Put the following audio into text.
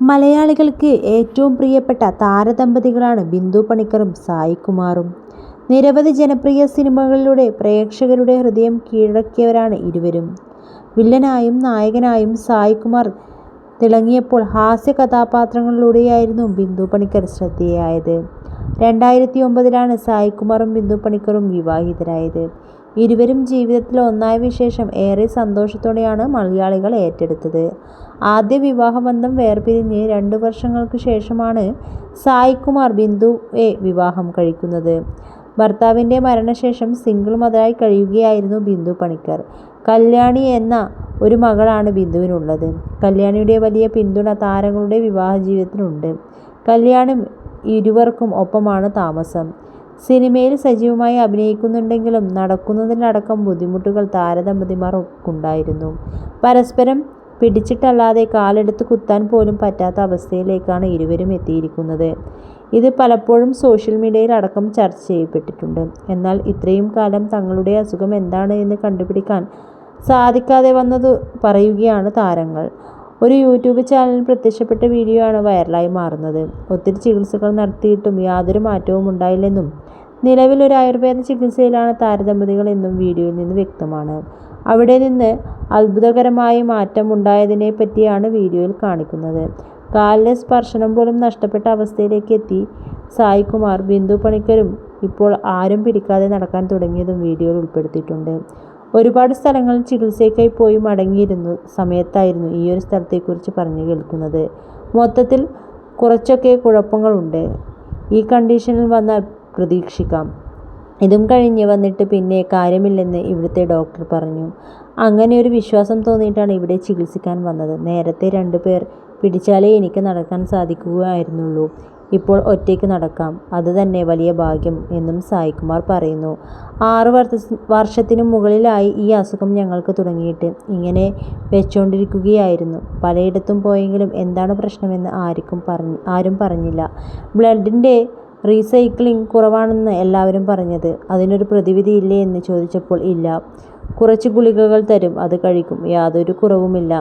മലയാളികൾക്ക് ഏറ്റവും പ്രിയപ്പെട്ട താരദമ്പതികളാണ് ബിന്ദു പണിക്കറും സായികുമാറും. നിരവധി ജനപ്രിയ സിനിമകളിലൂടെ പ്രേക്ഷകരുടെ ഹൃദയം കീഴടക്കിയവരാണ് ഇരുവരും. വില്ലനായും നായകനായും സായികുമാർ തിളങ്ങിയപ്പോൾ ഹാസ്യ കഥാപാത്രങ്ങളിലൂടെയായിരുന്നു ബിന്ദു പണിക്കർ ശ്രദ്ധേയയായത്. 2009 സായികുമാറും ബിന്ദു പണിക്കറും വിവാഹിതരായത്. ഇരുവരും ജീവിതത്തിൽ ഒന്നായ ശേഷം ഏറെ സന്തോഷത്തോടെയാണ് മലയാളികൾ ഏറ്റെടുത്തത്. ആദ്യ വിവാഹബന്ധം വേർപിരിഞ്ഞ് 2 വർഷങ്ങൾക്ക് ശേഷമാണ് സായികുമാർ ബിന്ദുവെ വിവാഹം കഴിക്കുന്നത്. ഭർത്താവിൻ്റെ മരണശേഷം സിംഗിൾ മദറായി കഴിയുകയായിരുന്നു ബിന്ദു പണിക്കർ. കല്യാണി എന്ന ഒരു മകളാണ് ബിന്ദുവിനുള്ളത്. കല്യാണിയുടെ വലിയ പിന്തുണ താരങ്ങളുടെ വിവാഹ ജീവിതത്തിനുണ്ട്. കല്യാണി ഇരുവർക്കും ഒപ്പമാണ് താമസം. സിനിമയിൽ സജീവമായി അഭിനയിക്കുന്നുണ്ടെങ്കിലും നടക്കുന്നതിലടക്കം ബുദ്ധിമുട്ടുകൾ താരദമ്പതിമാർക്കുണ്ടായിരുന്നു. പരസ്പരം പിടിച്ചിട്ടല്ലാതെ കാലെടുത്ത് കുത്താൻ പോലും പറ്റാത്ത അവസ്ഥയിലേക്കാണ് ഇരുവരും എത്തിയിരിക്കുന്നത്. ഇത് പലപ്പോഴും സോഷ്യൽ മീഡിയയിൽ അടക്കം ചർച്ച ചെയ്യപ്പെട്ടിട്ടുണ്ട്. എന്നാൽ ഇത്രയും കാലം തങ്ങളുടെ അസുഖം എന്താണ് എന്ന് കണ്ടുപിടിക്കാൻ സാധിക്കാതെ വന്നതു പറയുകയാണ് താരങ്ങൾ. ഒരു യൂട്യൂബ് ചാനലിൽ പ്രത്യക്ഷപ്പെട്ട വീഡിയോ ആണ് വൈറലായി മാറുന്നത്. ഒത്തിരി ചികിത്സകൾ നടത്തിയിട്ടും യാതൊരു മാറ്റവും ഉണ്ടായില്ലെന്നും നിലവിൽ ഒരു ആയുർവേദ ചികിത്സയിലാണ് താരദമ്പതികൾ എന്നും വീഡിയോയിൽ നിന്ന് വ്യക്തമാണ്. അവിടെ നിന്ന് അത്ഭുതകരമായ മാറ്റം ഉണ്ടായതിനെ പറ്റിയാണ് വീഡിയോയിൽ കാണിക്കുന്നത്. കാലിലെ സ്പർശനം പോലും നഷ്ടപ്പെട്ട അവസ്ഥയിലേക്ക് എത്തി സായികുമാർ. ബിന്ദു പണിക്കരും ഇപ്പോൾ ആരും പിടിക്കാതെ നടക്കാൻ തുടങ്ങിയതും വീഡിയോയിൽ ഉൾപ്പെടുത്തിയിട്ടുണ്ട്. ഒരുപാട് സ്ഥലങ്ങളിൽ ചികിത്സയ്ക്കായി പോയി മടങ്ങിയിരുന്ന സമയത്തായിരുന്നു ഈയൊരു സ്ഥലത്തെക്കുറിച്ച് പറഞ്ഞു കേൾക്കുന്നത്. മൊത്തത്തിൽ കുറച്ചൊക്കെ കുഴപ്പങ്ങളുണ്ട്. ഈ കണ്ടീഷനിൽ വന്നാൽ പ്രതീക്ഷിക്കാം. ഇതും കഴിഞ്ഞ് വന്നിട്ട് പിന്നെ കാര്യമില്ലെന്ന് ഇവിടുത്തെ ഡോക്ടർ പറഞ്ഞു. അങ്ങനെ ഒരു വിശ്വാസം തോന്നിയിട്ടാണ് ഇവിടെ ചികിത്സിക്കാൻ വന്നത്. നേരത്തെ 2 പേർ പിടിച്ചാലേ എനിക്ക് നടക്കാൻ സാധിക്കുകയായിരുന്നുള്ളൂ. ഇപ്പോൾ ഒറ്റയ്ക്ക് നടക്കാം. അത് തന്നെ വലിയ ഭാഗ്യം എന്നും സായികുമാർ പറയുന്നു. 6 വർഷത്തിനു മുകളിലായി ഈ അസുഖം ഞങ്ങൾക്ക് തുടങ്ങിയിട്ട്. ഇങ്ങനെ വെച്ചുകൊണ്ടിരിക്കുകയായിരുന്നു. പലയിടത്തും പോയെങ്കിലും എന്താണ് പ്രശ്നമെന്ന് ആരും പറഞ്ഞില്ല. ബ്ലഡിൻ്റെ റീസൈക്ലിംഗ് കുറവാണെന്ന് എല്ലാവരും പറഞ്ഞത്. അതിനൊരു പ്രതിവിധിയില്ലേ എന്ന് ചോദിച്ചപ്പോൾ ഇല്ല, കുറച്ച് ഗുളികകൾ തരും, അത് കഴിക്കും, യാതൊരു കുറവുമില്ല.